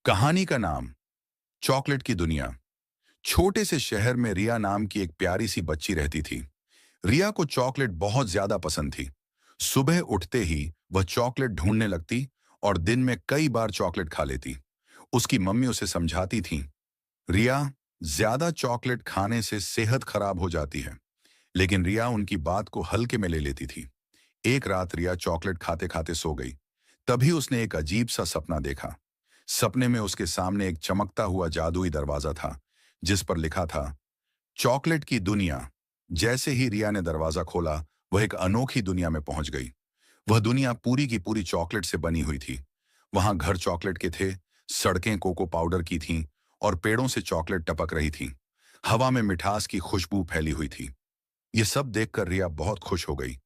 कहानी का नाम चॉकलेट की दुनिया। छोटे से शहर में रिया नाम की एक प्यारी सी बच्ची रहती थी। रिया को चॉकलेट बहुत ज्यादा पसंद थी। सुबह उठते ही वह चॉकलेट ढूंढने लगती और दिन में कई बार चॉकलेट खा लेती। उसकी मम्मी उसे समझाती थी, रिया, ज्यादा चॉकलेट खाने से सेहत खराब हो जाती है। लेकिन रिया उनकी बात को हल्के में ले लेती थी। एक रात रिया चॉकलेट खाते खाते सो गई। तभी उसने एक अजीब सा सपना देखा। सपने में उसके सामने एक चमकता हुआ जादुई दरवाजा था, जिस पर लिखा था चॉकलेट की दुनिया। जैसे ही रिया ने दरवाजा खोला, वह एक अनोखी दुनिया में पहुंच गई। वह दुनिया पूरी की पूरी चॉकलेट से बनी हुई थी। वहां घर चॉकलेट के थे, सड़कें कोको पाउडर की थीं और पेड़ों से चॉकलेट टपक रही थी। हवा में मिठास की खुशबू फैली हुई थी। ये सब देखकर रिया बहुत खुश हो गई।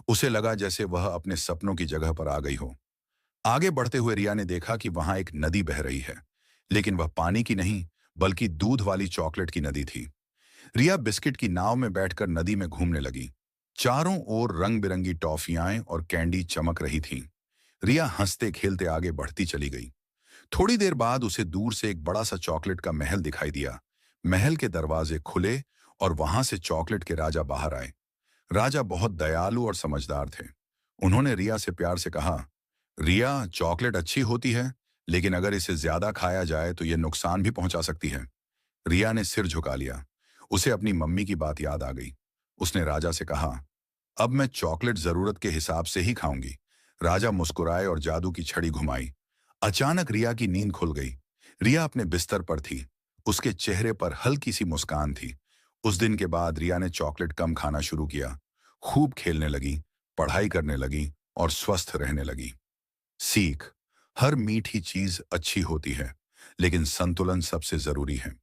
उसे लगा जैसे वह अपने सपनों की जगह पर आ गई हो। आगे बढ़ते हुए रिया ने देखा कि वहां एक नदी बह रही है, लेकिन वह पानी की नहीं, बल्कि दूध वाली चॉकलेट की नदी थी। रिया बिस्किट की नाव में बैठकर नदी में घूमने लगी। चारों ओर रंग बिरंगी टॉफियां और कैंडी चमक रही थीं। रिया हंसते खेलते आगे बढ़ती चली गई। थोड़ी देर बाद उसे दूर से एक बड़ा सा चॉकलेट का महल दिखाई दिया। महल के दरवाजे खुले और वहां से चॉकलेट के राजा बाहर आए। राजा बहुत दयालु और समझदार थे। उन्होंने रिया से प्यार से कहा, रिया, चॉकलेट अच्छी होती है, लेकिन अगर इसे ज्यादा खाया जाए तो यह नुकसान भी पहुंचा सकती है। रिया ने सिर झुका लिया। उसे अपनी मम्मी की बात याद आ गई। उसने राजा से कहा, अब मैं चॉकलेट जरूरत के हिसाब से ही खाऊंगी। राजा मुस्कुराए और जादू की छड़ी घुमाई। अचानक रिया की नींद खुल गई। रिया अपने बिस्तर पर थी। उसके चेहरे पर हल्की सी मुस्कान थी। उस दिन के बाद रिया ने चॉकलेट कम खाना शुरू किया। खूब खेलने लगी, पढ़ाई करने लगी और स्वस्थ रहने लगी। सीख, हर मीठी चीज अच्छी होती है, लेकिन संतुलन सबसे जरूरी है।